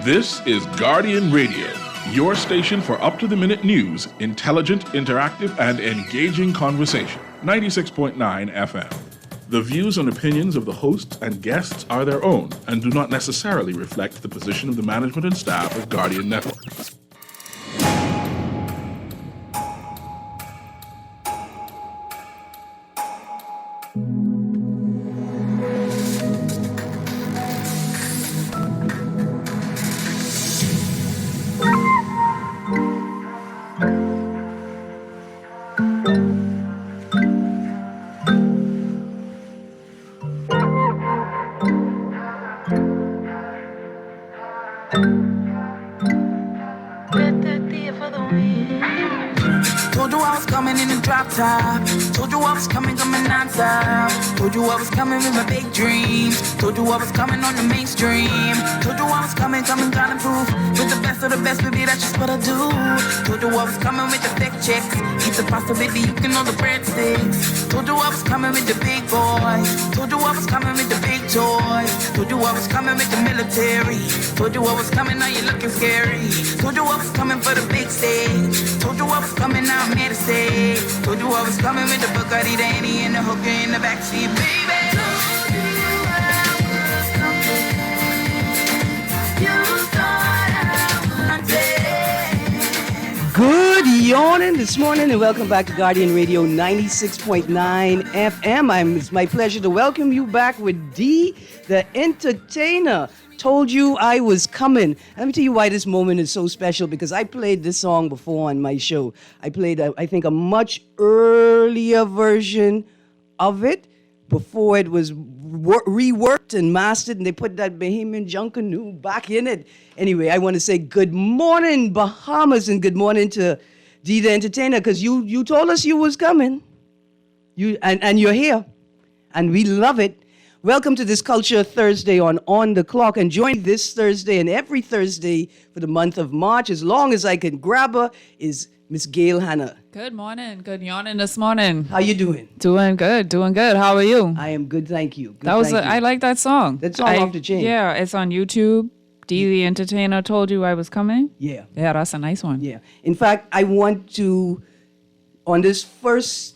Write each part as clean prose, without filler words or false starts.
This is Guardian Radio, your station for up-to-the-minute news, intelligent, interactive, and engaging conversation. 96.9 FM. The views and opinions of the hosts and guests are their own and do not necessarily reflect the position of the management and staff of Guardian Network. Told you I was coming non-stop. Told you I was coming with my big dreams. Told you I was coming on the mainstream. Told you I was coming, trying to prove with the best of the best, baby, that's just what I do. Told you I was coming with the thick chicks. Eat the pasta, baby, you can know the breadsticks. Told you I was coming with the big boys. Told you I was coming with the big toys. Told you I was coming with the military. Told you I was coming, now you're looking scary. Told you I was coming for the big stage. Told you I was coming, now I'm here to stay. Told you I was coming with the Bugatti, the Annie, and the hooker in the backseat, baby. Told you I was coming. You thought I wanted. Good morning this morning, and welcome back to Guardian Radio 96.9 FM. It's my pleasure to welcome you back with D, the entertainer. Told you I was coming. Let me tell you why this moment is so special, because I played this song before on my show. I played, I think, a much earlier version of it before it was reworked and mastered, and they put that Bahamian Junkanoo back in it. Anyway, I want to say good morning, Bahamas, and good morning to D the entertainer, because you told us you was coming. And you're here, and we love it. Welcome to this Culture Thursday on the Clock, and join this Thursday and every Thursday for the month of March, as long as I can grab her, is Miss Gail Hanna. Good morning. Good yawning this morning. How you doing? Doing good. How are you? I am good, thank you. Good, I like that song. That song off the chain. Yeah, it's on YouTube. D the entertainer told you I was coming. Yeah. Yeah, that's a nice one. Yeah. In fact, I want to, on this it's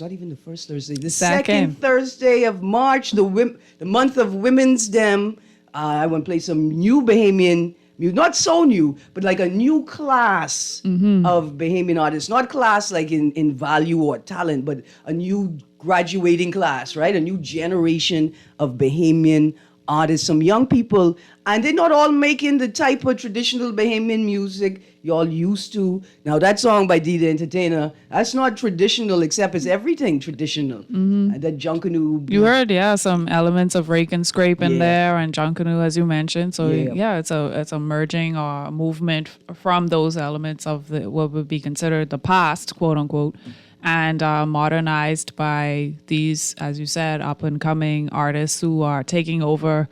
not even the first Thursday. The second Thursday of March, the month of Women's Dem. I want to play some new Bahamian music, not so new, but like a new class of Bahamian artists. Not class like in value or talent, but a new graduating class, right? A new generation of Bahamian artists, some young people, and they're not all making the type of traditional Bahamian music y'all used to. Now, that song by D the Entertainer, that's not traditional, except it's everything traditional. That Junkanoo. You heard, some elements of rake and scrape in there, and Junkanoo, as you mentioned. So, it's a merging or a movement from those elements of what would be considered the past, quote unquote, and modernized by these, as you said, up-and-coming artists who are taking over,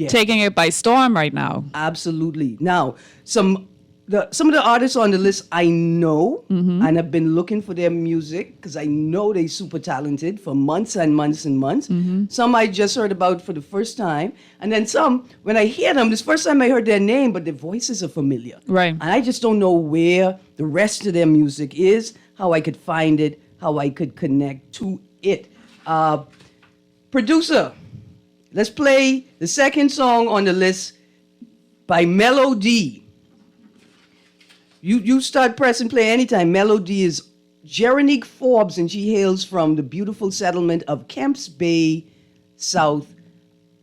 taking it by storm right now. Absolutely. Now, some of the artists on the list I know, and have been looking for their music, because I know they're super talented for months and months and months. Some I just heard about for the first time, and then some, when I hear them, this first time I heard their name, but their voices are familiar. Right. And I just don't know where the rest of their music is, how I could find it, how I could connect to it. Producer, let's play the second song on the list by Melody. You start pressing play anytime. Melody is Jeronique Forbes, and she hails from the beautiful settlement of Kemps Bay, South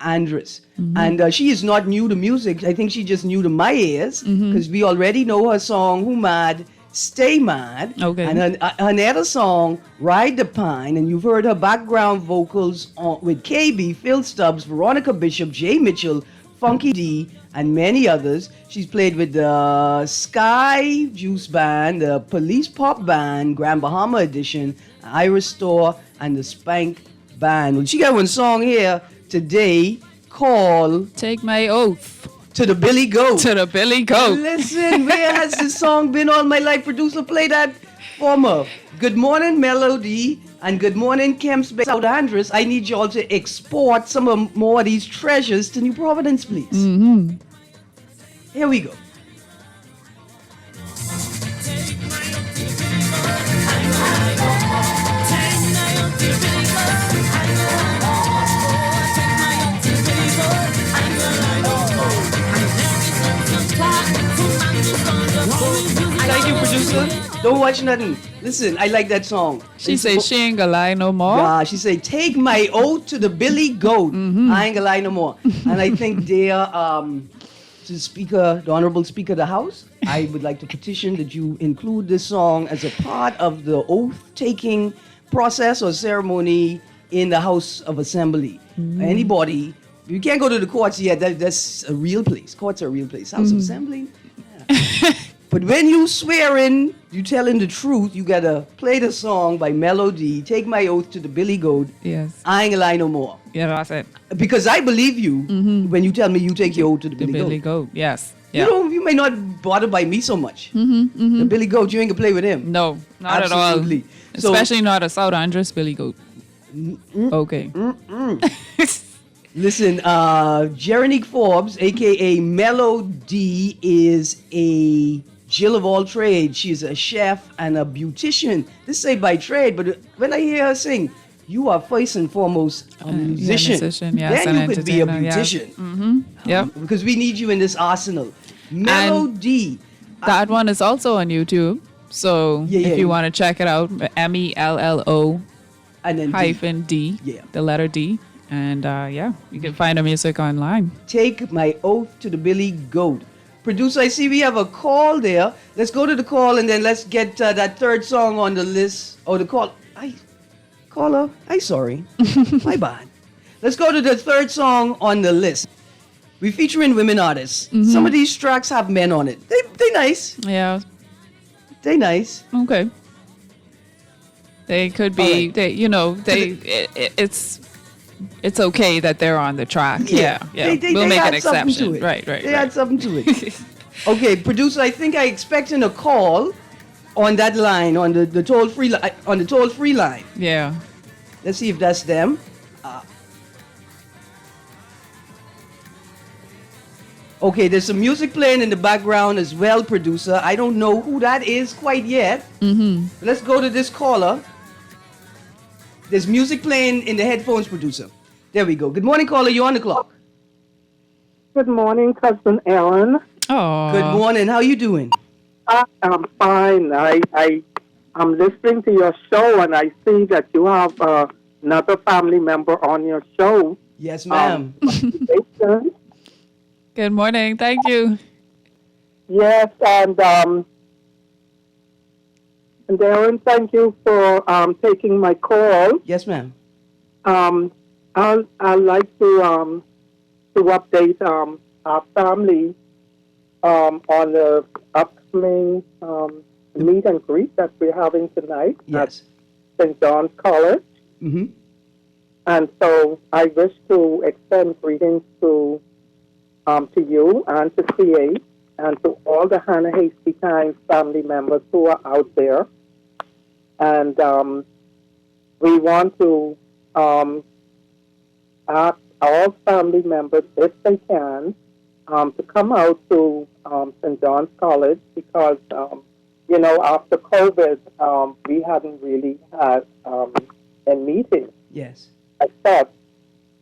Andres. And she is not new to music. I think she just new to my ears, because we already know her song, Who Mad, Stay Mad. Okay. And her other song, Ride the Pine, and you've heard her background vocals with KB, Phil Stubbs, Veronica Bishop, Jay Mitchell, Funky D, and many others. She's played with the Sky Juice Band, the Police Pop Band, Grand Bahama Edition, Iris Store, and the Spank Band. Well, she got one song here today called Take My Oath. To the Billy Goat. To the Billy Goat. Listen, where has this song been all my life? Producer, play that for me. Good morning, Melody, and good morning, Kemps Bay, South Andres. I need y'all to export some more of these treasures to New Providence, please. Here we go. Thank you, producer. Don't watch nothing. Listen, I like that song. She say she ain't gonna lie no more. Yeah, she say, take my oath to the Billy Goat. I ain't gonna lie no more. And I think they're, to the Speaker, the Honorable Speaker of the House, I would like to petition that you include this song as a part of the oath-taking process or ceremony in the House of Assembly. Anybody, you can't go to the courts yet. That's a real place. Courts are a real place. House of Assembly. Yeah. But when you swear in, you telling the truth, you gotta play the song by Melody, Take My Oath to the Billy Goat. Yes. I ain't gonna lie no more. Yeah, that's it. Because I believe you when you tell me you take your oath to the Billy Billy Goat. Goat. Yes. Yeah. You may not bother by me so much. The Billy Goat, you ain't gonna play with him. No, not Absolutely. at all. Especially not a South Andres Billy Goat. Okay. Listen, Jerenique Forbes, aka Melody, is a Jill of all trades. She's a chef and a beautician. This say by trade, but when I hear her sing, you are first and foremost a musician. Yes, Then an you could be a entertainer, yes. beautician. Yeah. Because we need you in this arsenal. Melody. That one is also on YouTube. So Yeah, if you want to check it out, MELLO And then hyphen D, Yeah. the letter D. And you can find the music online. Take my oath to the Billy Goat. Producer, I see we have a call there. Let's go to the call and then let's get that third song on the list. Oh, the call. Caller, I'm sorry. My bad. Let's go to the third song on the list. We're featuring women artists. Some of these tracks have men on it. They nice. Yeah. They nice. Okay. They could be. All right. It's okay that they're on the track. Yeah. We'll make an exception. Right. They add something to it. Okay, producer, I think I expecting a call on that line, on the toll free line. Yeah. Let's see if that's them. Okay, there's some music playing in the background as well, producer. I don't know who that is quite yet. Let's go to this caller. There's music playing in the headphones, producer. There we go. Good morning, caller. You're on the clock. Good morning, cousin Erin. Oh. Good morning. How you doing? I'm fine. I'm listening to your show, and I see that you have another family member on your show. Yes, ma'am. Good morning. Thank you. Yes, and Erin, thank you for taking my call. Yes, ma'am. I'd like to update our family on the upcoming meet and greet that we're having tonight Yes. at St. John's College. Mm-hmm. And so I wish to extend greetings to you and to CA and to all the Hannah Hasty Times family members who are out there. And we want to ask all family members, if they can, to come out to St. John's College because, after COVID, we hadn't really had a meeting Yes. as such.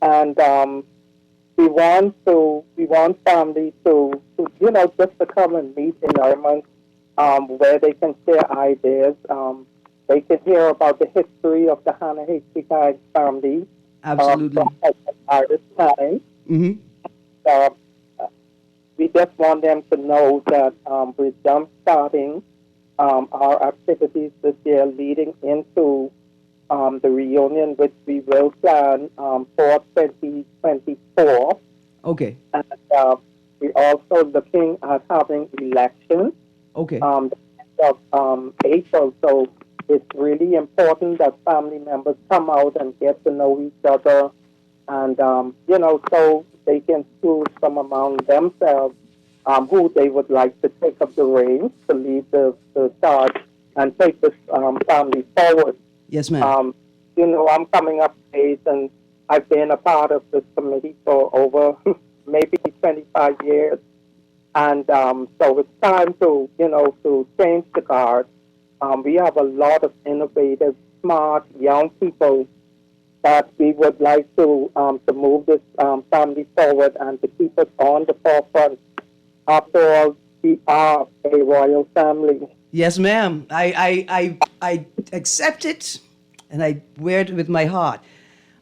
And we want family to just to come and meet environment where they can share ideas. They can hear about the history of the Hannah Hasty Times family. Absolutely. From artist time. Mm-hmm. We just want them to know that we're jump-starting our activities this year leading into the reunion, which we will plan for 2024. Okay. And we're also looking at having elections Okay. the end of April. So it's really important that family members come out and get to know each other and, so they can choose from among themselves who they would like to take up the reins to lead the charge and take this family forward. Yes, ma'am. I'm coming up age and I've been a part of this committee for over maybe 25 years. And so it's time to, to change the guard. We have a lot of innovative, smart, young people that we would like to move this family forward and to keep us on the forefront. After all, we are a royal family. Yes, ma'am. I accept it, and I wear it with my heart.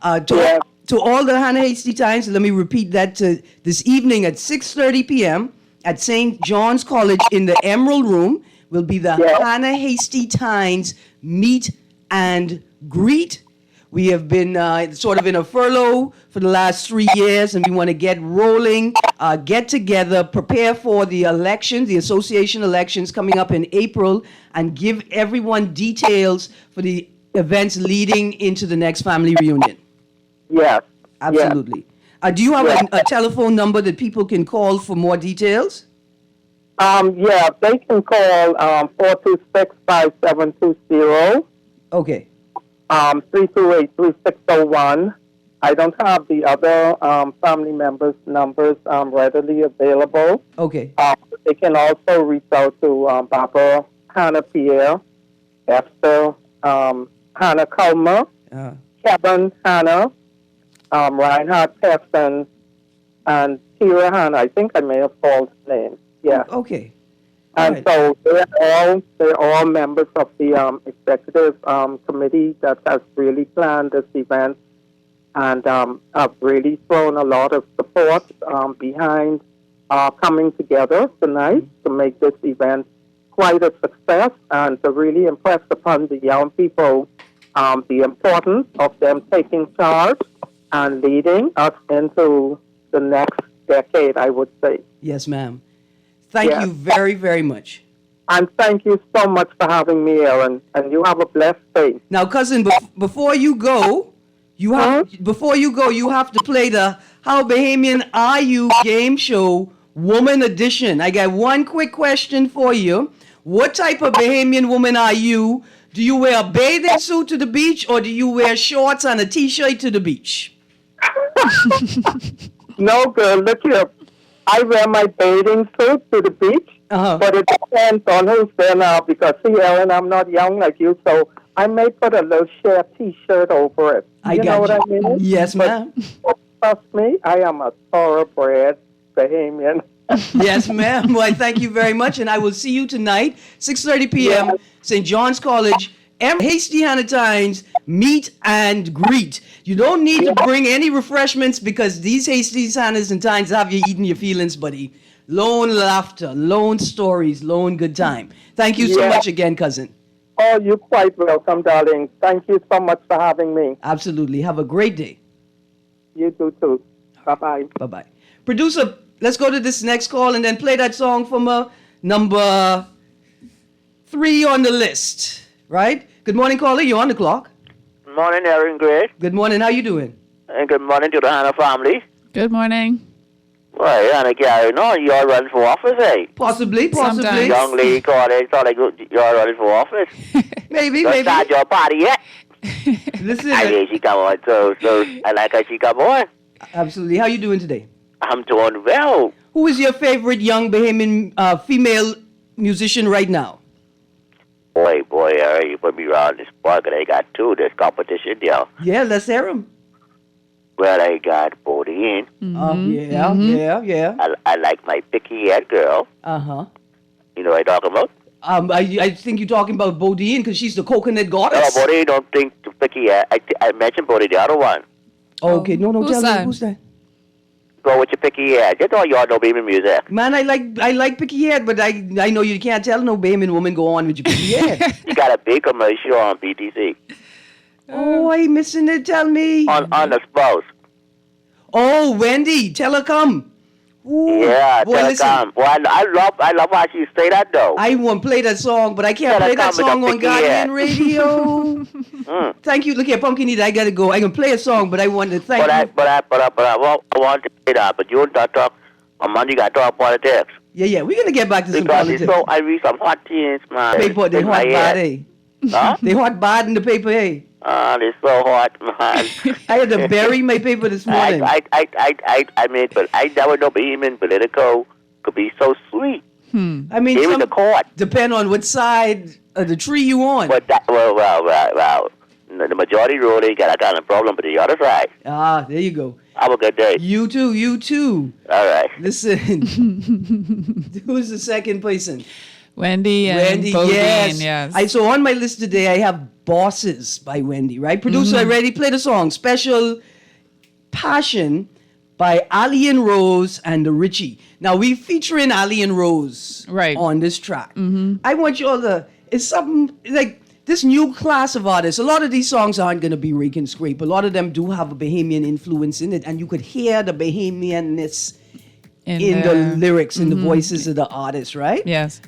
To all the Hannah Hasty Times, let me repeat that this evening at 6:30 p.m. at St. John's College in the Emerald Room will be the Hannah Hasty Times meet and greet. We have been sort of in a furlough for the last 3 years, and we want to get rolling, get together, prepare for the elections, the association elections coming up in April, and give everyone details for the events leading into the next family reunion. Yes. Absolutely. Do you have a telephone number that people can call for more details? They can call 426-5720. Okay. 328-3601. I don't have the other family members' numbers readily available. Okay. They can also reach out to Barbara Hannah Pierre, Esther Hannah Culmer, Kevin Hannah, Reinhard Peston, and Kira Hannah. I think I may have called his name. Yeah. Okay. And so they're all members of the executive committee that has really planned this event and have really thrown a lot of support behind coming together tonight to make this event quite a success and to really impress upon the young people the importance of them taking charge and leading us into the next decade, I would say. Yes, ma'am. Thank you very, very much. And thank you so much for having me, Erin. And you have a blessed day. Now, cousin, before you go, you have to play the How Bahamian Are You game show, Woman Edition. I got one quick question for you. What type of Bahamian woman are you? Do you wear a bathing suit to the beach, or do you wear shorts and a T-shirt to the beach? No, girl, look here. I wear my bathing suit to the beach, but it depends on who's there now because, see, Erin, I'm not young like you, so I may put a little sheer T-shirt over it. You know what I mean? Yes, ma'am. But trust me, I am a thoroughbred Bahamian. Yes, ma'am. Well, thank you very much, and I will see you tonight, 6:30 p.m., St. John's College, Hasty Hannah Times, meet and greet. You don't need to bring any refreshments because these Hasty Hannahs and Times have you eating your feelings, buddy. Lone laughter, lone stories, lone good time. Thank you so much again, cousin. Oh, you're quite welcome, darling. Thank you so much for having me. Absolutely. Have a great day. You too. Bye-bye. Bye-bye. Producer, let's go to this next call and then play that song from number 3 on the list. Right? Good morning, caller. You're on the clock. Good morning, Erin Greene. Good morning. How you doing? And good morning to the Hannah family. Good morning. Well, Hannah carrying on. You're running for office, eh? Possibly. Sometimes. Young lady called it. Thought you're running for office. maybe. Don't start your party yet. Listen. I hear she come on, so I like how she come on. Absolutely. How you doing today? I'm doing well. Who is your favorite young Bahamian female musician right now? Boy, Erin, you put me around this park and I got two. There's competition there. Yeah, let's hear him. Well, I got Bodine. Yeah. I like my picky-head girl. Uh-huh. You know what I'm talking about? I think you're talking about Bodine because she's the coconut goddess. No, Bodine, don't think to picky-head. I mentioned Bodine, the other one. Okay, no, Who's tell that? me who's that. Go with your picky head. Just all y'all know baby music. Man, I like picky head, but I know you can't tell no Bahamian woman go on with your picky head. You got a big commercial on BTC. Oh, I missing it. Tell me. On the spouse. Oh, Wendy, tell her come. Ooh, Yeah, boy, tell her listen, come. Well, I love how she say that though. I won't play that song, but I can't Tell her play that come with song the on picky Guardian head. Radio. Thank you. Look here, Pumpkin Eater, I gotta go. I can play a song, but I want to thank you. But I want to say that. But you don't talk. On Monday, you got to talk politics. Yeah, we're gonna get back to some Because politics. it's so I read some hot things, man. Paper, they in hot my bad, head. eh? Huh? They hot bad in the paper, eh? It's so hot, man. I had to bury my paper this morning. I mean, but I never know even political could be so sweet. I mean, Here is the court. depend on what side of the tree you on. But well. The majority rule, they got a kind of problem with the other side. Ah, there you go. Have a good day. You too. All right. Listen, who's the second person? Wendy and Bodine, yes. So on my list today, I have Bosses by Wendy, right? Producer, ready? Play the song. Special Passion by Ali and Rose and the Richie. Now, we featuring Ali and Rose on this track. I want you all to, it's something like this new class of artists. A lot of these songs aren't going to be rake and scrape. A lot of them do have a Bahamian influence in it, and you could hear the Bahamianness in the lyrics, in the voices of the artists, right? Yes.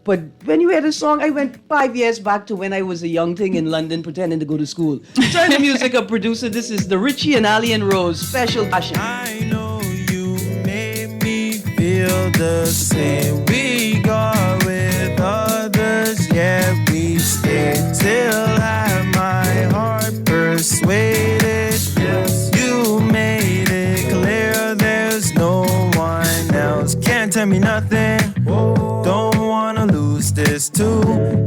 But when you hear the song, I went 5 years back to when I was a young thing in London pretending to go to school. Turn the music up, producer. This is the Richie and Ali and Rose Special Passion. I know you made me feel the same. We got with others, yeah, we stayed till I had my heart persuaded. Yes. You made it clear there's no one else. Can't tell me nothing. Don't wanna lose this too.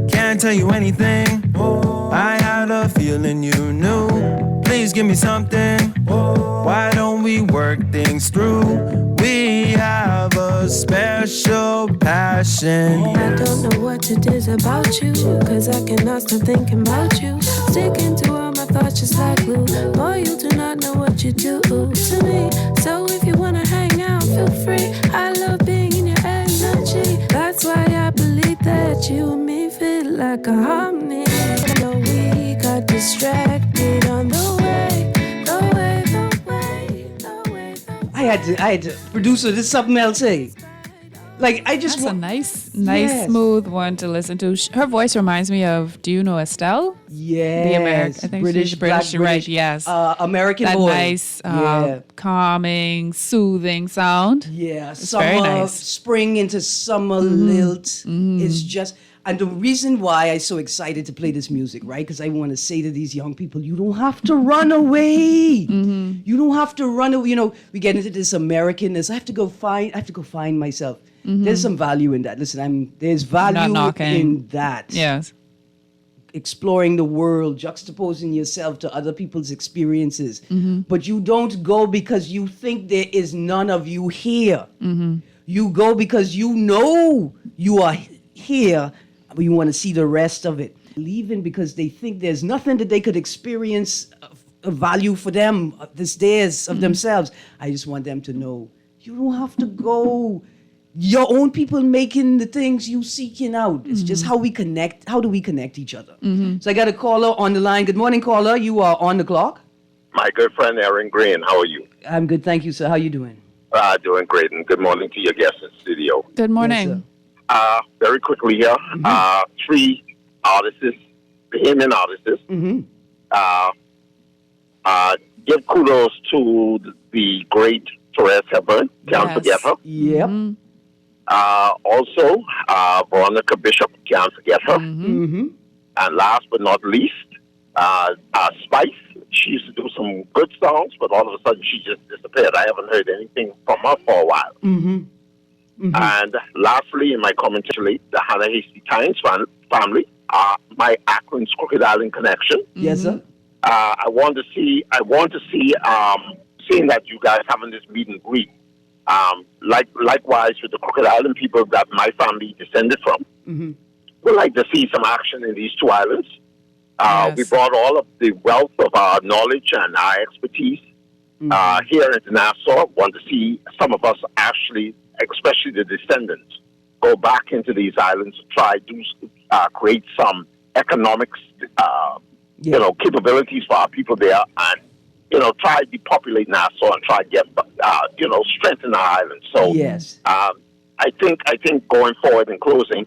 Can't tell you anything. I had a feeling you knew. Please give me something. Why don't we work things through? We have a special passion. I don't know what it is about you, cause I cannot stop thinking about you. Sticking to all my thoughts just like glue. Boy, you do not know what you do to me. So if you wanna hang out, feel free. I love being in your energy. That's why I believe that you and me feel like a harmony. No, we got distracted on the way. I had to, producer, this is something else, eh? Like, I just That's a nice, smooth one to listen to. Her voice reminds me of, do you know Estelle? Yes. The American, I think British, she's British, Black British, right, yes. American that boy. nice, calming, soothing sound. Yeah, it's summer, very nice. Spring into summer lilt. It's just, and the reason why I'm so excited to play this music, right? Because I want to say to these young people, you don't have to run away. You don't have to run away. You know, we get into this Americanness. I have to go find myself. There's some value in that. Listen, there's value in that. Yes. Exploring the world, juxtaposing yourself to other people's experiences. But you don't go because you think there is none of you here. You go because you know you are here, but you want to see the rest of it. Leaving because they think there's nothing that they could experience of value for them, this theirs of themselves. I just want them to know you don't have to go. Your own people making the things you seeking out. It's just how we connect. How do we connect each other? So I got a caller on the line. Good morning, caller. You are on the clock. My good friend, Erin, Greene. How are you? I'm good. Thank you, sir. How you doing? Doing great. And good morning to your guests in the studio. Good morning. Yes, very quickly here, 3 artists, Bahamian artists. Give kudos to the great Therese Hepburn. Can't forget her. Yep. Also, Veronica Bishop. Can't forget her. And last but not least, Spice. She used to do some good songs, but all of a sudden she just disappeared. I haven't heard anything from her for a while. And lastly, in my commentary, the Hannah Hasty Tynes family, my Akron's Crooked Island connection. Yes, sir. I want to see, seeing that you guys having this meet and greet. Likewise with the Crooked Island people that my family descended from. We'd like to see some action in these 2 islands. We brought all of the wealth of our knowledge and our expertise here in Nassau. Want to see some of us actually, especially the descendants, go back into these islands to try to create some economics, capabilities for our people there, and try to depopulate Nassau and try to get strengthen our island. So yes, I think going forward in closing,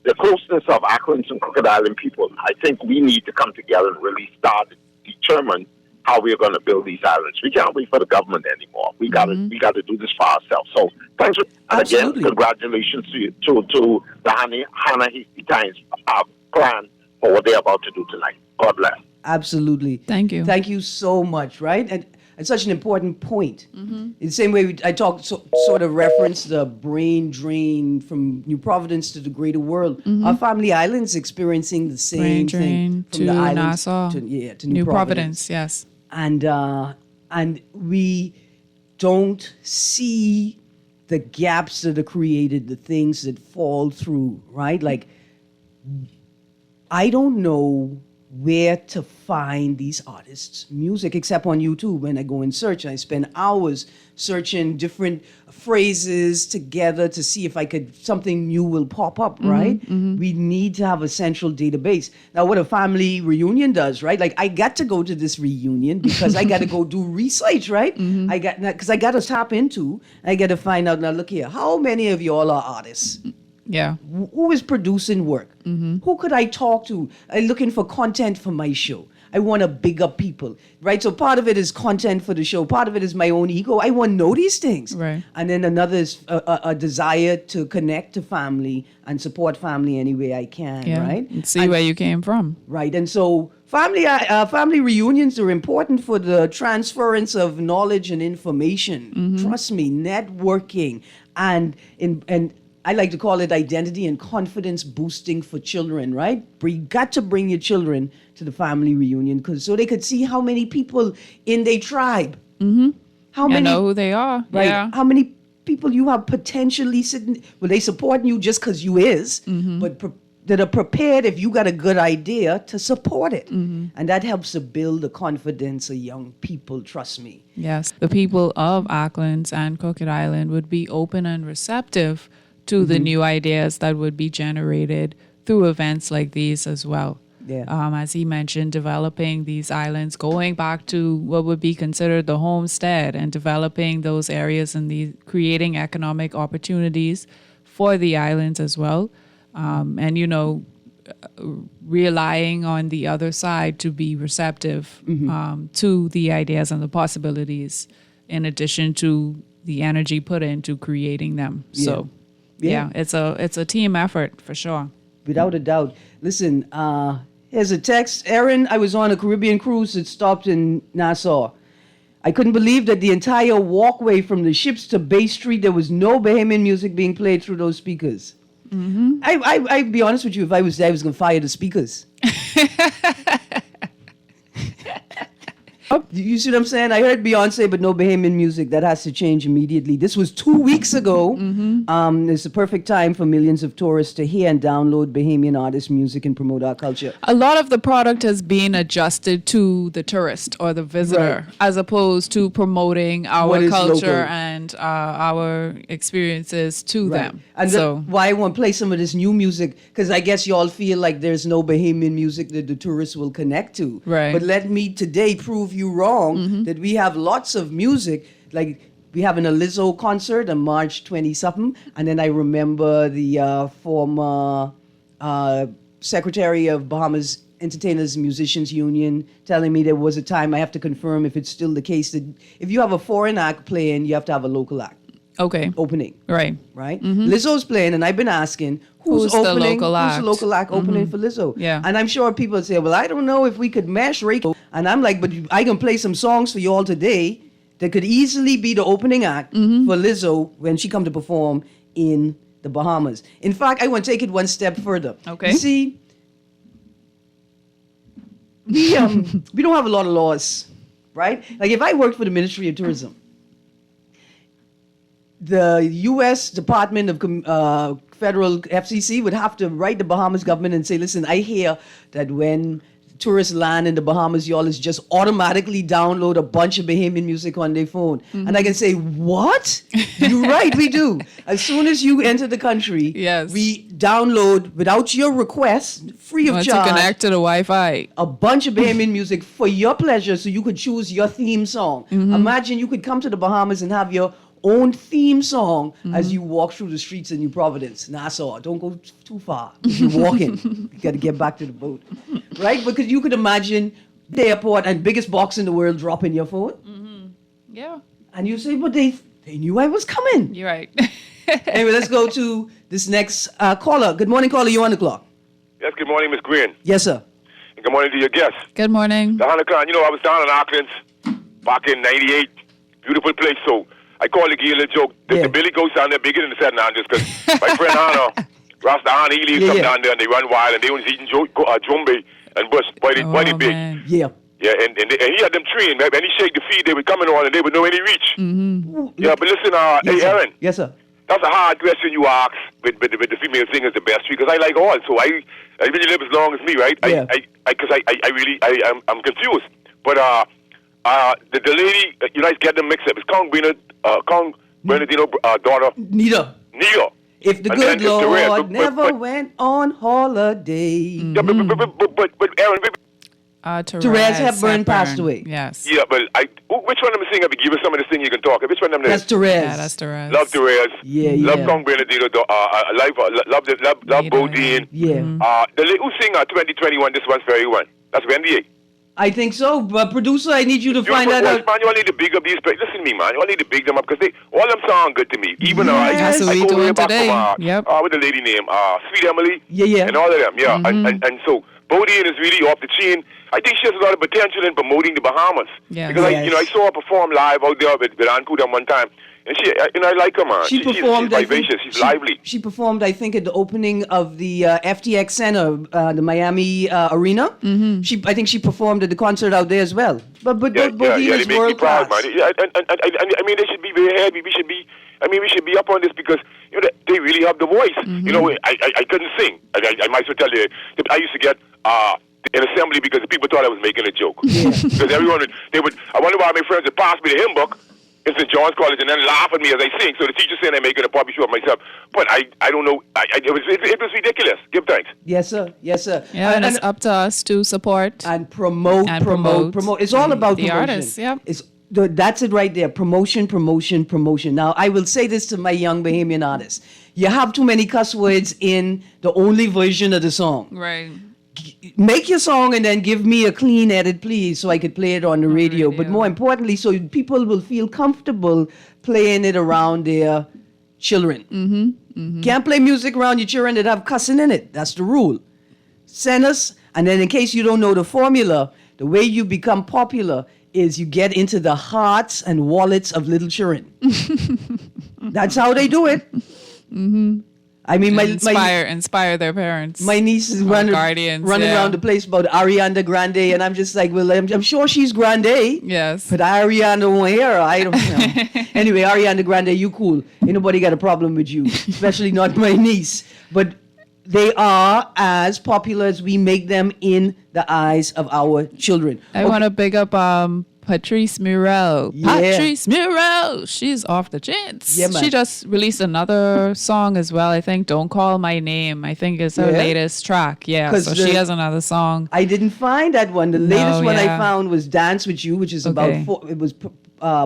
the closeness of Akron's and Crooked Island people, I think we need to come together and really start to determine how we're going to build these islands. We can't wait for the government anymore. We got to do this for ourselves. So thanks for, and again, congratulations to the Hannah Hasty Tynes plan for what they're about to do tonight. God bless. Absolutely. Thank you. Thank you so much, right? And It's such an important point. In the same way I talked, sort of reference the brain drain from New Providence to the greater world. Our family island's experiencing the same Brain thing drain from to the islands Nassau. to New Providence, yes. And we don't see the gaps that are created, the things that fall through, right? Like, I don't know where to find these artists' music except on YouTube. When I go and search, and I spend hours searching different phrases together to see if something new will pop up, right? We need to have a central database. Now, what a family reunion does, right? Like, I got to go to this reunion because I got to go do research, right? I got to tap into, I got to find out, now look here, how many of y'all are artists? Yeah. Who is producing work? Who could I talk to? I'm looking for content for my show. I want to big up people, right? So part of it is content for the show. Part of it is my own ego. I want to know these things. Right. And then another is a desire to connect to family and support family any way I can, right? And see where you came from. Right. And so family reunions are important for the transference of knowledge and information. Trust me, networking and I like to call it identity and confidence boosting for children, right? You got to bring your children to the family reunion so they could see how many people in their tribe. How many know who they are. Right? Yeah. How many people you have potentially sitting? Well, they supporting you just because you is, but that are prepared if you got a good idea to support it, and that helps to build the confidence of young people. Trust me. Yes, the people of Auckland and Crooked Island would be open and receptive to the new ideas that would be generated through events like these as well. Yeah. As he mentioned, developing these islands, going back to what would be considered the homestead and developing those areas and creating economic opportunities for the islands as well. And, relying on the other side to be receptive to the ideas and the possibilities in addition to the energy put into creating them. Yeah. So, it's a team effort for sure. Without a doubt. Listen, here's a text. Erin, I was on a Caribbean cruise that stopped in Nassau. I couldn't believe that the entire walkway from the ships to Bay Street, there was no Bahamian music being played through those speakers. I'd be honest with you, if I was there, I was going to fire the speakers. You see what I'm saying? I heard Beyonce, but no Bahamian music. That has to change immediately. This was 2 weeks ago. It's the perfect time for millions of tourists to hear and download Bahamian artist music and promote our culture. A lot of the product has been adjusted to the tourist or the visitor, as opposed to promoting our culture local. and our experiences to them. And why I want to play some of this new music, because I guess y'all feel like there's no Bahamian music that the tourists will connect to. Right. But let me today prove you wrong that we have lots of music. Like, we have an Lizzo concert on March 20-something. And then I remember the former secretary of Bahamas Entertainers Musicians Union telling me there was a time, I have to confirm if it's still the case, that if you have a foreign act playing, you have to have a local act. Okay. Opening. Right. Lizzo's playing, and I've been asking, who's opening? Who's the local act opening for Lizzo? Yeah. And I'm sure people say, well, I don't know if we could mesh Rachel. And I'm like, but I can play some songs for you all today that could easily be the opening act for Lizzo when she come to perform in the Bahamas. In fact, I want to take it one step further. Okay. You see, we don't have a lot of laws, right? Like, if I worked for the Ministry of Tourism, the U.S. Department of Federal FCC would have to write the Bahamas government and say, listen, I hear that when tourists land in the Bahamas, y'all is just automatically download a bunch of Bahamian music on their phone. And I can say, what? You're right, we do. As soon as you enter the country, we download, without your request, free of charge, to connect to the Wi-Fi, a bunch of Bahamian music for your pleasure so you could choose your theme song. Imagine you could come to the Bahamas and have your own theme song as you walk through the streets in New Providence, Nassau. Don't go too far. You're walking. You got to get back to the boat, right? Because you could imagine the airport and biggest box in the world dropping your phone. Yeah. And you say, but they knew I was coming. You're right. Anyway, let's go to this next caller. Good morning, caller. You're on the clock. Yes, good morning, Ms. Greene. Yes, sir. And good morning to your guests. Good morning. The Hanukkah, I was down in Auckland back in '98. Beautiful place. So I call the gear a joke. The Billy Goats down there bigger than the Seven Andres because my friend Hannah, Rasta Hannah, he leaves come down there and they run wild and they was eating jumbe and bush. Boy, they big. Man. Yeah. Yeah, and he had them trained. Right? And he shake the feed, they would come on and they would know any reach. Mm-hmm. Yeah, but listen, hey, Erin. Yes, sir. That's a hard question you ask with the female singers, the best because I like all. So I really live as long as me, right? Yeah. I'm confused. But the lady, you guys get them mixed up. It's Count Bernardino daughter. Nita. If the good Lord never went on holiday. Yeah, but Erin, Therese Hepburn passed away. Yes. Yeah, but which one of them sing? If you give us some of the sing, you can talk. Which one of them? That's Therese. Yeah, that's Therese. Love Therese. Yeah. Love Count Bernardino. Love Bodine. Yeah. Who sing 2021? This one's very one. That's Wendy. I think so, but producer, I need you to find that out. Man, you all need to big up these. Listen to me, man. You all need to big them up because all them sound good to me. Even yes. That's what we doing today. Yep. With the lady named Sweet Emily. Yeah. And all of them. Yeah. And so Bodine is really off the chain. I think she has a lot of potential in promoting the Bahamas. Yes. Because I saw her perform live out there with Anku one time. And she, I like her, man. She performed. She's vivacious. She's lively. She performed, I think, at the opening of the FTX Center, the Miami Arena. Mm-hmm. I think she performed at the concert out there as well. But Bodine is world class. Man. I mean, they should be very happy. We should be up on this because they really have the voice. Mm-hmm. I couldn't sing. I might as well tell you. I used to get in assembly because the people thought I was making a joke. Yeah. Because everyone I wonder why my friends would pass me the hymn book in St. John's College and then laugh at me as I sing. So the teacher saying I'm making a puppy show of myself. But I don't know. It was ridiculous. Give thanks. Yes, sir. Yeah, and it's up to us to support and promote. It's all about the promotion. Artists. Yeah. That's it right there. Promotion. Now, I will say this to my young Bahamian artists. You have too many cuss words in the only version of the song. Right. Make your song and then give me a clean edit, please, so I could play it on the radio. But more importantly, so people will feel comfortable playing it around their children. Can't play music around your children that have cussing in it. That's the rule. Send us, and then in case you don't know the formula, the way you become popular is you get into the hearts and wallets of little children. That's how they do it. I mean, inspire their parents. My niece is running around the place about Ariana Grande, and I'm just like, well, I'm sure she's Grande. Yes. But Ariana won't hear her. I don't know. Anyway, Ariana Grande, you cool. Ain't nobody got a problem with you, especially not my niece. But they are as popular as we make them in the eyes of our children. I want to big up Patrice Murrell. Yeah. Patrice Murrell. She's off the charts. Yeah, man. She just released another song as well. I think Don't Call My Name. I think it's her latest track. Yeah. So she has another song. I didn't find that one. The latest one I found was Dance With You, which is it was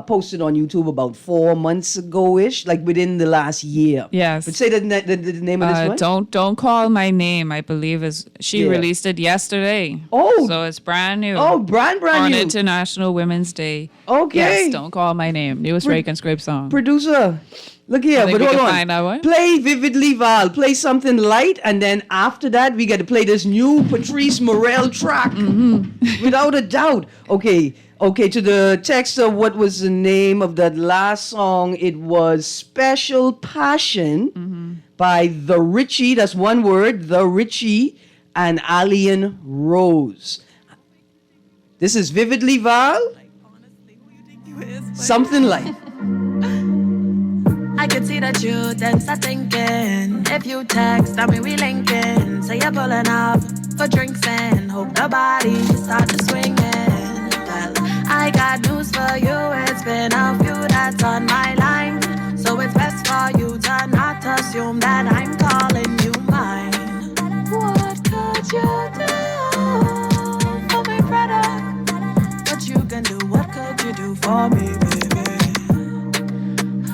posted on YouTube about 4 months ago-ish, like within the last year. Yes. But say the name of this one. Don't Call My Name, I believe she released it yesterday. Oh. So it's brand new. Oh, brand on new. International Women's Day. Okay. Yes, Don't Call My Name. Newest Rake and Scrape song. Producer, look here, but hold on. Find that one. Play Vividly Val. Play something light, and then after that, we got to play this new Patrice Murrell track. Without a doubt. Okay, to the text of what was the name of that last song, it was Special Passion by The Richie, that's one word, The Richie, and Alien Rose. This is Vividly Val, something like. I could see that you then start thinking. If you text, I mean we linking. Say you're pulling up for drinks and hope the body start to swinging. Well, I got news for you. It's been a few that's on my line, so it's best for you to not assume that I'm calling you mine. What could you do for me, brother? What you can do? What could you do for me, baby?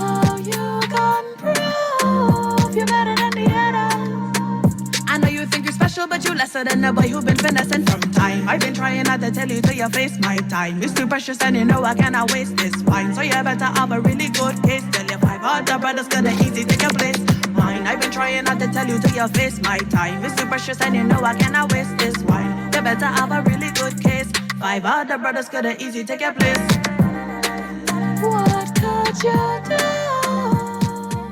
Oh, you can prove you're better than the others. I know you think you're special, but you lesser than the boy who been finessing from time. I've been trying not to tell you to your face my time. It's too precious and you know I cannot waste this wine. So you better have a really good case. Tell your 5 other brothers gonna easy take your place. Mine. I've been trying not to tell you to your face my time. It's too precious and you know I cannot waste this wine. You better have a really good case. 5 other brothers gonna easy take your place. What could you do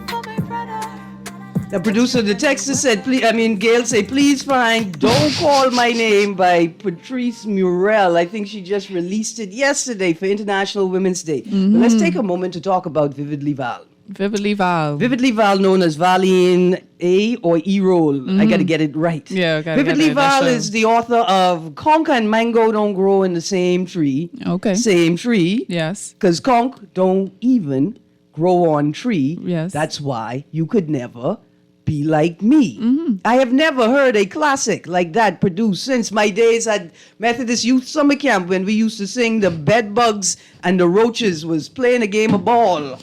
for my brother? The producer, the texter said, Gail say, please find Don't Call My Name by Patrice Murrell. I think she just released it yesterday for International Women's Day. Mm-hmm. But let's take a moment to talk about Vividly Val. Vividly Val. Vividly Val, known as Valine A or E-Roll. I got to get it right. Yeah, Vividly Val is the author of Conch and Mango Don't Grow in the Same Tree. Okay. Same tree. Yes. Because conch don't even grow on tree. Yes. That's why you could never be like me. Mm-hmm. I have never heard a classic like that produced since my days at Methodist Youth Summer Camp when we used to sing the bed bugs and the roaches was playing a game of ball.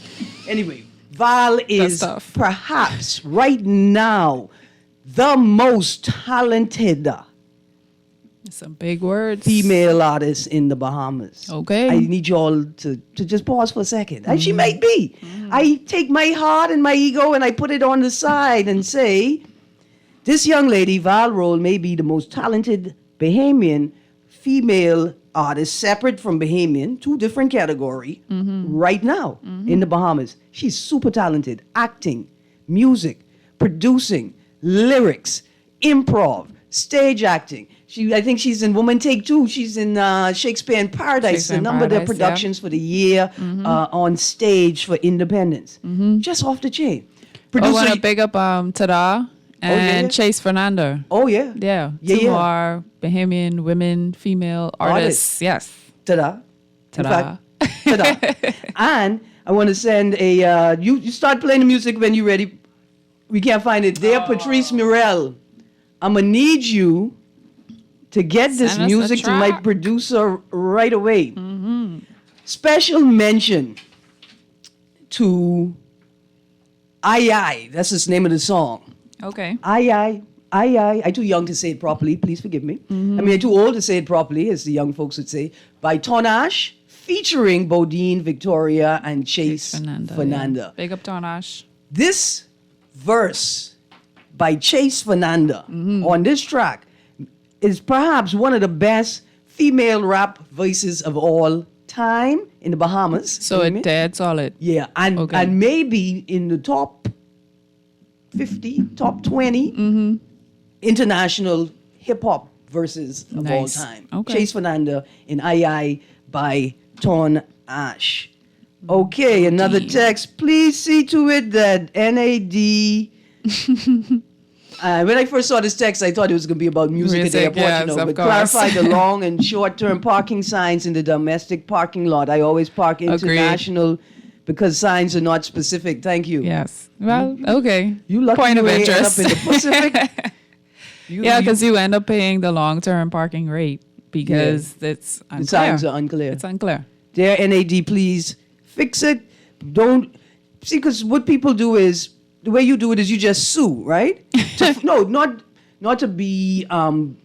Anyway, Val is perhaps right now the most talented some big words female artist in the Bahamas. Okay. I need you all to just pause for a second. And she might be. I take my heart and my ego and I put it on the side and say, this young lady, Val Roll, may be the most talented Bahamian female artist, separate from Bahamian, two different category, right now in the Bahamas. She's super talented. Acting, music, producing, lyrics, improv, stage acting. I think she's in Woman Take Two. She's in Shakespeare in Paradise, a number of the productions for the year on stage for Independence. Just off the chain. I want to big up Tada and Chase Fernando. Oh, yeah. Yeah. Two are Bahamian women, female artists. Yes. Tada. Tada. Tada. And I want to send you start playing the music when you're ready. We can't find it. There, Patrice Murrell. I'm going to need you to get this music to my producer right away. Special mention to I. That's the name of the song. Okay. I. I'm too young to say it properly. Please forgive me. I'm too old to say it properly, as the young folks would say. By Tonash, featuring Bodine Victoria and Chase Fernanda. Yeah. Big up Tonash. This verse by Chase Fernanda on this track is perhaps one of the best female rap voices of all time in the Bahamas. So it's dead solid. Yeah, and maybe in the top 50, top 20 international hip-hop verses of all time. Okay. Chase Fernanda in I by Ton Ash. Okay, another text. Please see to it that NAD... when I first saw this text, I thought it was going to be about music at the airport, but clarify the long and short-term parking signs in the domestic parking lot. I always park international because signs are not specific. Thank you. Yes. Well, okay. You lucky Point of end interest. up in the Pacific. Because you end up paying the long-term parking rate because it's unclear. The signs are unclear. It's unclear. There, NAD, please fix it. Don't see, because what people do is, the way you do it is you just sue, right? No, not to be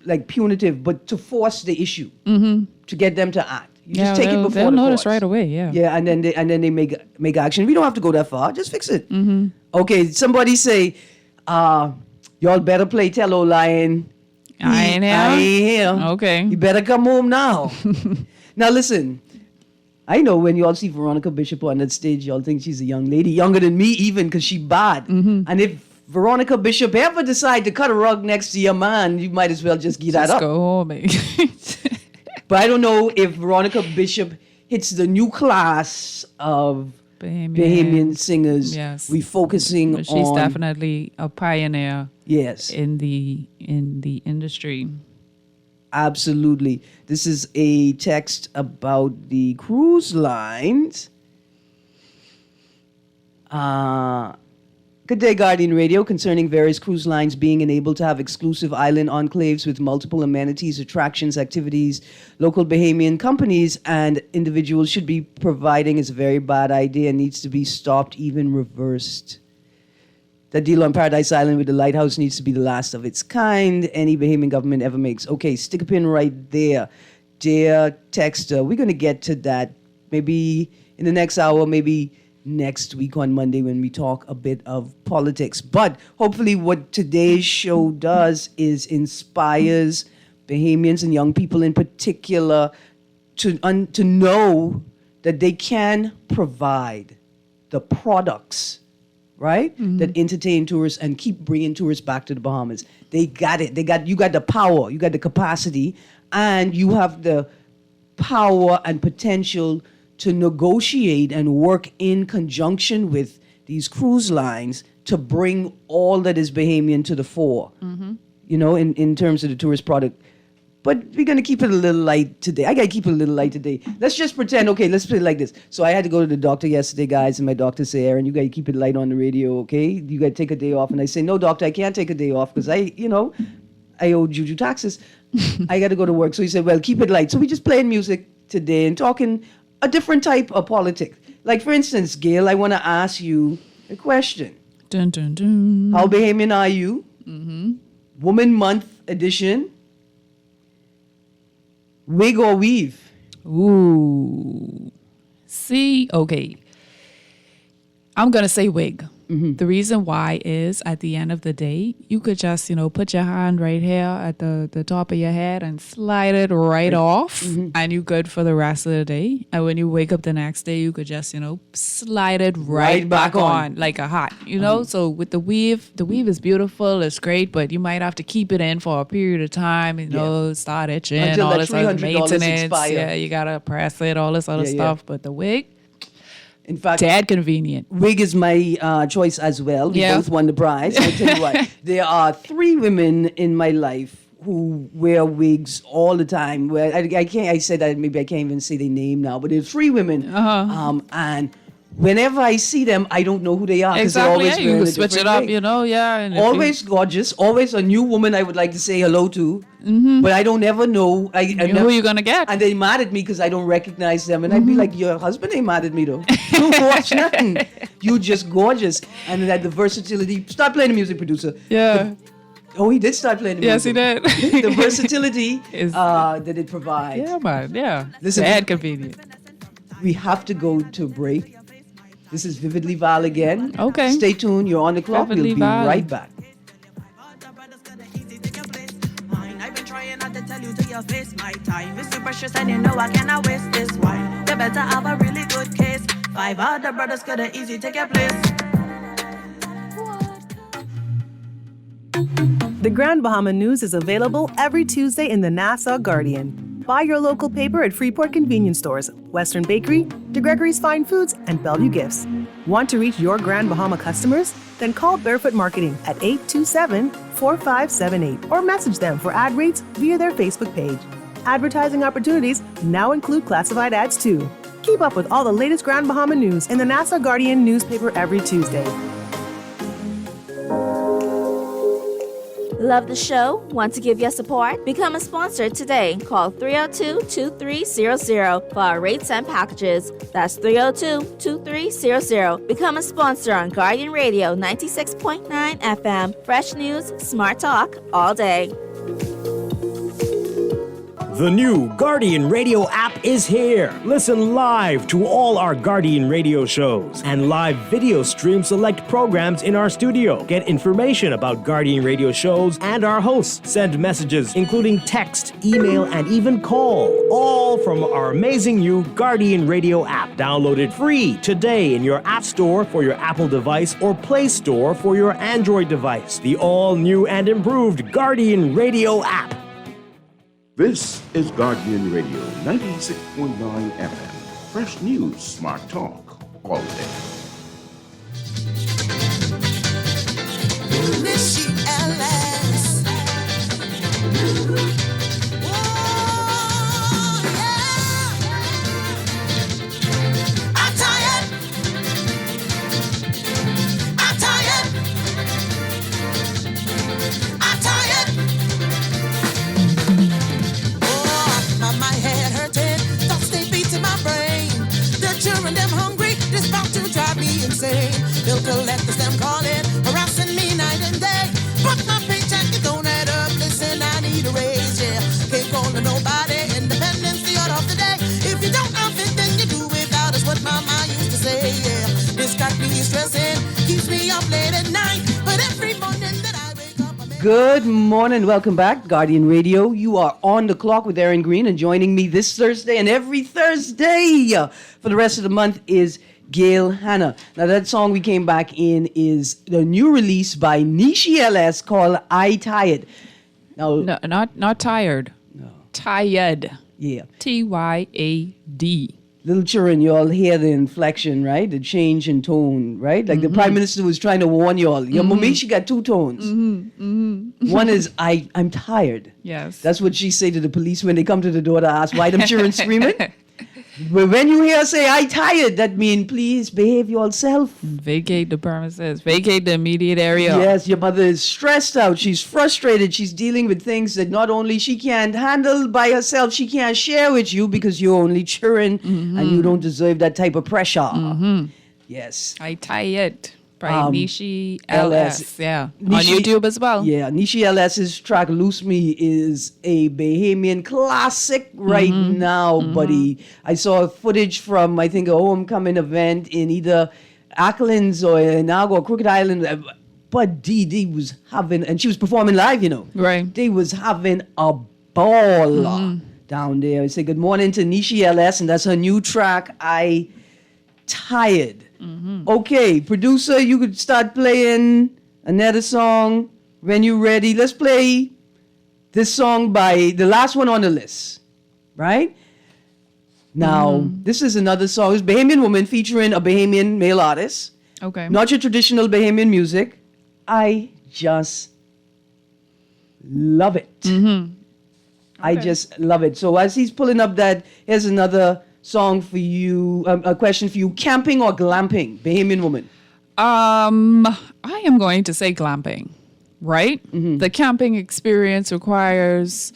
like punitive, but to force the issue to get them to act. You just take it before they'll the notice courts. right away. Yeah. Yeah, and then they make action. We don't have to go that far. Just fix it. Okay. Somebody say, y'all better play Tello Lion. I ain't here. Okay. You better come home now. Now listen. I know when y'all see Veronica Bishop on that stage, y'all think she's a young lady, younger than me even, because she bad. And if Veronica Bishop ever decide to cut a rug next to your man, you might as well just give that up. Go home. But I don't know if Veronica Bishop hits the new class of Bahamian singers. Yes. We focusing but she's on... definitely a pioneer. Yes. In the industry. Absolutely. This is a text about the cruise lines. Good day, Guardian Radio. Concerning various cruise lines being enabled to have exclusive island enclaves with multiple amenities, attractions, activities, local Bahamian companies and individuals should be providing is a very bad idea and needs to be stopped, even reversed. The deal on Paradise Island with the lighthouse needs to be the last of its kind any Bahamian government ever makes. Okay, stick a pin right there. Dear texter, we're going to get to that maybe in the next hour, maybe next week on Monday when we talk a bit of politics. But hopefully what today's show does is inspires Bahamians and young people in particular to know that they can provide the products, right, that entertain tourists and keep bringing tourists back to the Bahamas. They got it. You got the power, you got the capacity, and you have the power and potential to negotiate and work in conjunction with these cruise lines to bring all that is Bahamian to the fore, in terms of the tourist product. But we're going to keep it a little light today. I got to keep it a little light today. Let's just pretend, okay, let's put it like this. So I had to go to the doctor yesterday, guys, and my doctor said, Erin, you got to keep it light on the radio, okay? You got to take a day off. And I say, no, doctor, I can't take a day off because I owe Juju taxes. I got to go to work. So he said, well, keep it light. So we just playing music today and talking a different type of politics. Like, for instance, Gail, I want to ask you a question. Dun, dun, dun. How Bahamian are you? Woman Month edition. Wig or weave? Ooh. See, okay. I'm going to say wig. The reason why is at the end of the day, you could just, put your hand right here at the top of your head and slide it right off and you're good for the rest of the day. And when you wake up the next day, you could just, slide it right back on like a hat, So with the weave is beautiful. It's great, but you might have to keep it in for a period of time, start itching, until all that this other maintenance. expire. Yeah, you got to press it, all this other stuff. But the wig, in fact, dead convenient. Wig is my choice as well. We both won the prize. I'll tell you what, there are 3 women in my life who wear wigs all the time. Well, I said that maybe I can't even say their name now, but there's 3 women. And whenever I see them, I don't know who they are. Exactly, always you can switch it up, wig. And always gorgeous, always a new woman I would like to say hello to. But I don't ever know. Who you're going to get. And they mad at me because I don't recognize them. And I'd be like, your husband ain't mad at me though. You watch nothing. You just gorgeous. And that the versatility. Start playing the music, producer. Yeah. Oh, he did start playing the music. Yes, he did. The versatility that it provides. Yeah, man. Yeah. Listen, dead convenient. We have to go to break. This is Vividly Val again. Okay. Stay tuned. You're on the clock. Vividly We'll be Val. right back. I've been trying not to tell you to your face. My time is too precious and you know I cannot waste this wine. You better have a really good case. 5 other brothers could have easily take your place. The Grand Bahama News is available every Tuesday in the Nassau Guardian. Buy your local paper at Freeport convenience stores, Western Bakery, DeGregory's Fine Foods, and Bellevue Gifts. Want to reach your Grand Bahama customers? Then call Barefoot Marketing at 827-4578 or message them for ad rates via their Facebook page. Advertising opportunities now include classified ads too. Keep up with all the latest Grand Bahama news in the Nassau Guardian newspaper every Tuesday. Love the show? Want to give your support? Become a sponsor today. Call 302-2300 for our rates and packages. That's 302-2300. Become a sponsor on Guardian Radio 96.9 FM. Fresh news, smart talk, all day. The new Guardian Radio app is here. Listen live to all our Guardian Radio shows and live video stream select programs in our studio. Get information about Guardian Radio shows and our hosts. Send messages including text, email, and even call. All from our amazing new Guardian Radio app. Download it free today in your App Store for your Apple device or Play Store for your Android device. The all-new and improved Guardian Radio app. This is Guardian Radio 96.9 FM. Fresh news, smart talk, all day. Missy Ellis. I'm tired. I'm tired. I'm tired. My head hurting, thoughts they beat in my brain. The children them hungry, this about to die. Good morning. Welcome back, Guardian Radio. You are on the clock with Erin Greene, and joining me this Thursday and every Thursday for the rest of the month is Gail Hanna. Now, that song we came back in is the new release by Nishi LS called I Tired. Now, No, not tired. No. Tired. Yeah. Tyad. Little children, you all hear the inflection, right? The change in tone, right? Like the Prime Minister was trying to warn you all. Your mommy, she got two tones. One is, I'm tired. Yes. That's what she say to the police when they come to the door to ask why them children screaming. But when you hear say, I tired, that mean, please behave yourself. Vacate the premises. Vacate the immediate area. Yes, your mother is stressed out. She's frustrated. She's dealing with things that not only she can't handle by herself, she can't share with you because you're only children and you don't deserve that type of pressure. Yes. I tired. By Nishi LS. Yeah. On YouTube as well. Yeah. Nishi LS's track Loose Me is a Bahamian classic right now, buddy. I saw footage from, I think, a homecoming event in either Acklands or Nago or Crooked Island. But Dee was having, and she was performing live, you know. Right. They was having a ball down there. I say good morning to Nishi LS, and that's her new track, I Tired. Okay, producer, you could start playing another song when you're ready. Let's play this song by the last one on the list, right? Now, this is another song. It's Bahamian Woman featuring a Bahamian male artist. Okay. Not your traditional Bahamian music. I just love it. I just love it. So as he's pulling up that, here's another song for you, a question for you. Camping or glamping, Bahamian Woman? I am going to say glamping, right? The camping experience requires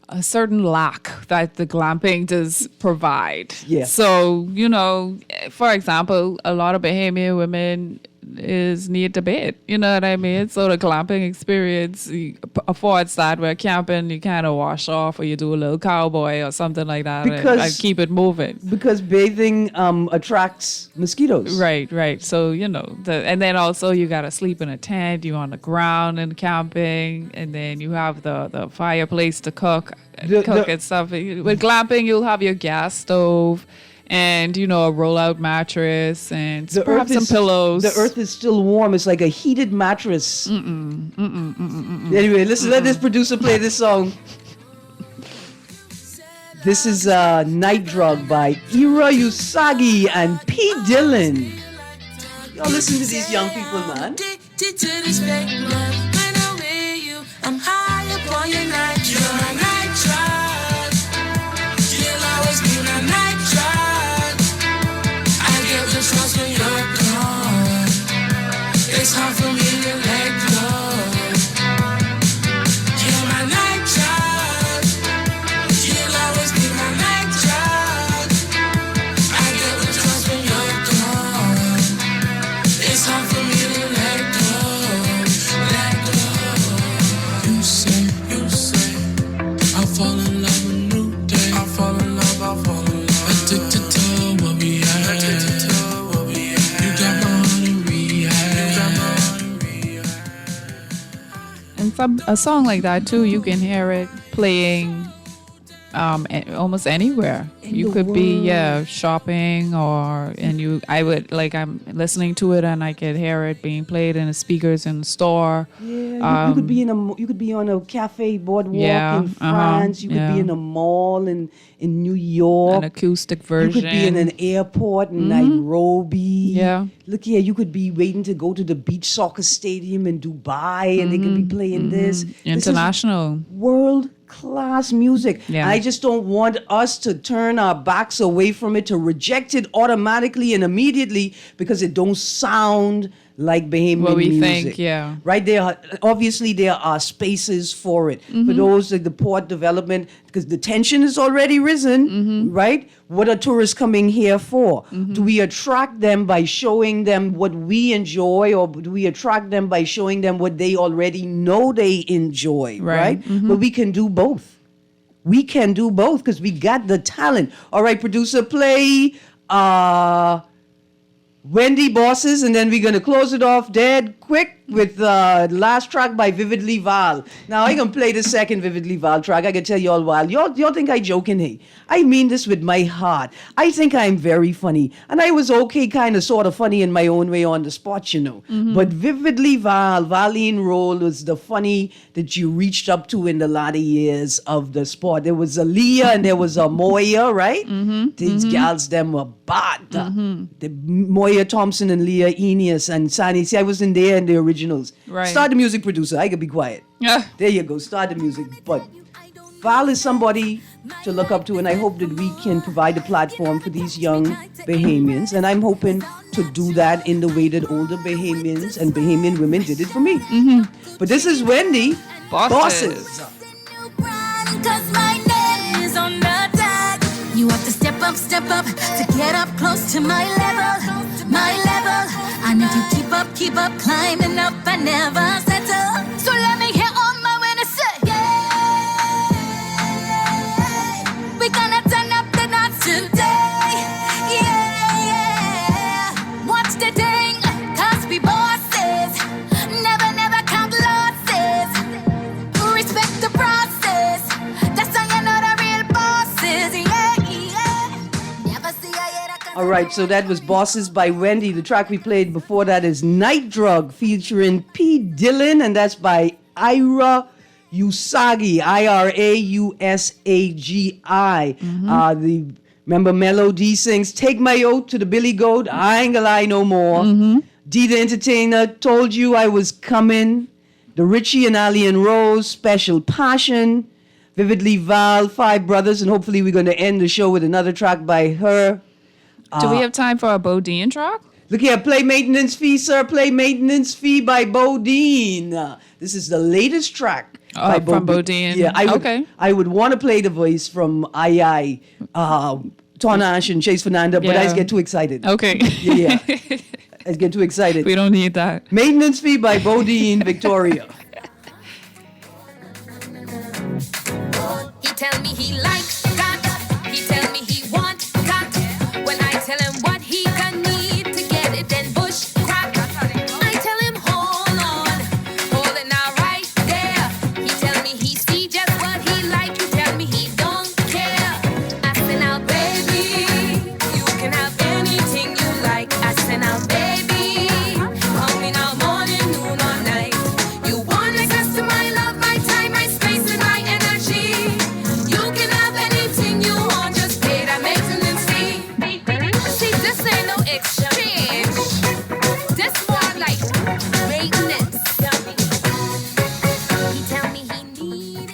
a certain lack that the glamping does provide. Yeah. So, you know, for example, a lot of Bahamian women need to bed, you know what I mean? So the glamping experience affords that, where camping you kind of wash off or you do a little cowboy or something like that and keep it moving. Because bathing attracts mosquitoes. Right. So, you know, and then also you got to sleep in a tent, you're on the ground in camping, and then you have the fireplace to cook and stuff. With glamping, you'll have your gas stove, and, you know, a roll-out mattress and perhaps some pillows. The earth is still warm. It's like a heated mattress. Anyway, let this producer play this song. This is Night Drug by Ira Usagi and P. Dillon. Y'all listen to these young people, man. I'm high up on your night drug. Night drug. You'll always be my night drug. I get the trust when you're gone. It's hard for me to let go. You're my night drug. You'll always be my night drug. I get the trust when you're gone. It's hard for me to let go. Let go. You say, I'll fall in love a new day. I'll fall in love. Addicted to what we had. You got my heart in rehab. And a song like that too, you can hear it playing almost anywhere. You could be shopping, I'm listening to it and I could hear it being played in the speakers in the store. Yeah, you could be on a cafe boardwalk in France. You could be in a mall in New York. An acoustic version. You could be in an airport in Nairobi. Yeah. Look here, you could be waiting to go to the beach soccer stadium in Dubai, and they could be playing this. International. This is world-class music. Yeah. I just don't want us to turn our backs away from it, to reject it automatically and immediately because it don't sound like Bahamian what we music. think, Right? There are spaces for it. For those like the port development, because the tension is already risen, right? What are tourists coming here for? Do we attract them by showing them what we enjoy, or do we attract them by showing them what they already know they enjoy, right? But we can do both. We can do both because we got the talent. All right, producer, play Wendy Bosses, and then we're going to close it off dead quick with the last track by Vividly Val. Now, I can play the second Vividly Val track. I can tell you all while. Y'all think I joking, hey? I mean this with my heart. I think I'm very funny. And I was okay, kind of, sort of funny in my own way on the spot, you know. But Vividly Val, Valine Roll was the funny that you reached up to in the latter years of the sport. There was a Leah and there was a Moya, right? These gals, them were bad. The Moya Thompson and Leah Eneas and Sani. See, I wasn't there in the originals. Right. Start the music producer. I could be quiet. There you go. Start the music. But Val is somebody to look up to, and I hope that we can provide a platform for these young Bahamians. And I'm hoping to do that in the way that older Bahamians and Bahamian women did it for me. But this is Wendy. Bosses. Cause my name is on the tag. You have to step up to get up close to my level. My level. And if you keep up climbing up and never settle. So let me hear all my winners say, yeah. We're gonna turn up the knots today. Yeah. Watch the thing, cause we bosses. Never count losses. Respect the process. That's how you know the real bosses. Yeah. Never see All right, so that was Bosses by Wendy. The track we played before that is Night Drug featuring P. Dillon, and that's by Ira Usagi, Irausagi. Remember Melody sings Take My Oath to the Billy Goat, I Ain't Gonna Lie No More. D the Entertainer, Told You I Was Coming. The Richie and Ali and Rose, Special Passion. Vividly Val, Five Brothers, and hopefully we're going to end the show with another track by her. Do we have time for a Bodine track? Look here, play Maintenance Fee, sir. Play Maintenance Fee by Bodine. This is the latest track by from Bodine. Yeah, I would want to play the voice from II, Tonash and Chase Fernanda, but I get too excited. Okay. Yeah. I get too excited. We don't need that. Maintenance Fee by Bodine, Victoria. He tell me he likes that. He tell me he want that. When I tell him what he can need to get it, then bush crack. I tell him hold on, hold it now right there. He tell me he see just what he like. He tell me he don't care. I say now baby, you can have anything you like. I say now baby, call me now morning, noon or night. You want access to my love, my time, my space and my energy. You can have anything you want, just pay that maintenance fee. See, this ain't no exchange. This more like maintenance. He tell me he need it.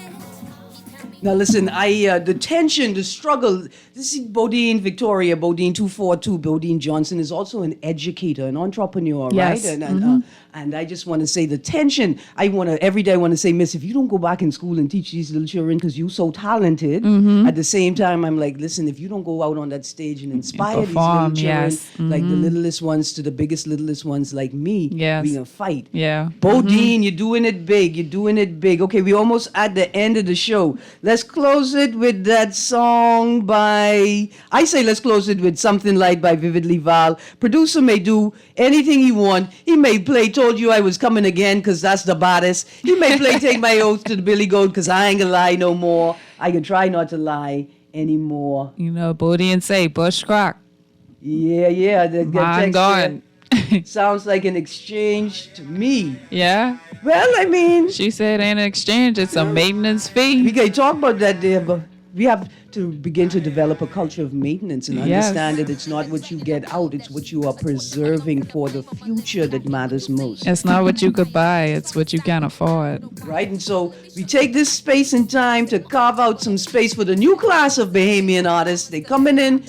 Now listen, the tension, the struggle. This is Bodine Victoria, Bodine 242. Bodine Johnson is also an educator, an entrepreneur, Yes. right? And I just want to say the tension. Every day I want to say, Miss, if you don't go back in school and teach these little children because you're so talented, at the same time, I'm like, listen, if you don't go out on that stage and inspire perform, these little children, yes. like the littlest ones to the biggest littlest ones like me, Yes. we're going to fight. Yeah. Bodine, you're doing it big. You're doing it big. Okay, we're almost at the end of the show. Let's close it with that song by... I say let's close it with Something Light by Vividly Val. Producer may do anything he want. He may play Told You I Was Coming Again because that's the baddest. He may play Take My Oath to the Billy Goat because I ain't gonna lie no more. I can try not to lie anymore. You know, Bodine say bush crack. Yeah. I'm gone. Sounds like an exchange to me. Yeah. Well, I mean... She said ain't an exchange, it's a maintenance fee. We can talk about that there, but we have to begin to develop a culture of maintenance and understand that it's not what you get out, it's what you are preserving for the future that matters most. It's not what you could buy, it's what you can afford. Right, and so we take this space and time to carve out some space for the new class of Bahamian artists. They coming in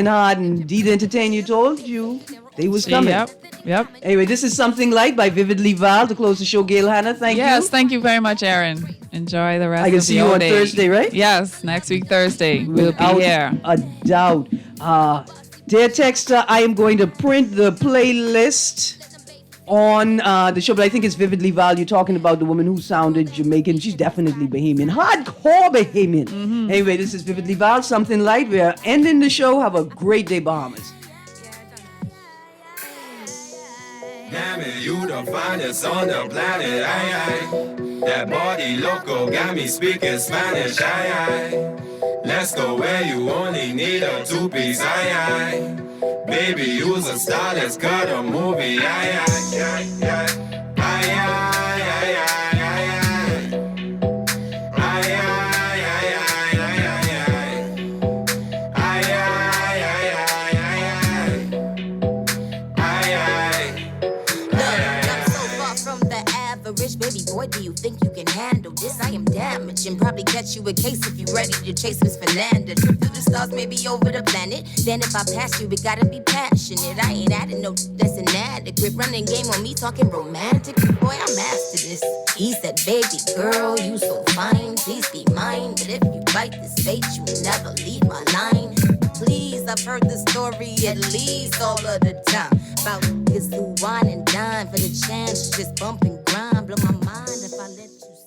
hard, and Dee the Entertainer told you they was coming. Yep. Anyway, this is Something Light by Vividly Val to close the show. Gail Hannah, thank you. Yes, thank you very much, Erin. Enjoy the rest of your day. I can see you on Thursday, right? Yes, next week Thursday. We'll be here. A doubt. Dear Texter, I am going to print the playlist on the show, but I think it's Vividly Val. You're talking about the woman who sounded Jamaican. She's definitely Bahamian. Hardcore Bahamian. Anyway, this is Vividly Val, Something Light. We are ending the show. Have a great day, Bahamas. Damn it, you the finest on the planet, aye, aye. That body loco got me speaking Spanish, aye, aye. Let's go where you only need a two-piece, aye, aye. Baby, you's a star, let's cut a movie, aye, aye, aye, aye. Aye, aye, aye, aye. Baby boy, do you think you can handle this? I am damaged and probably catch you a case if you ready to chase Miss Fernanda. Trip through the stars, maybe over the planet. Then if I pass you, we gotta be passionate. I ain't adding no that's inadequate. Running game on me, talking romantic. Boy, I mastered this. He said, baby girl, you so fine, please be mine. But if you bite this bait, you never leave my line. Please, I've heard the story at least all of the time about niggas who wine and dine for the chance to just bump and grind. Blow my mind if I let you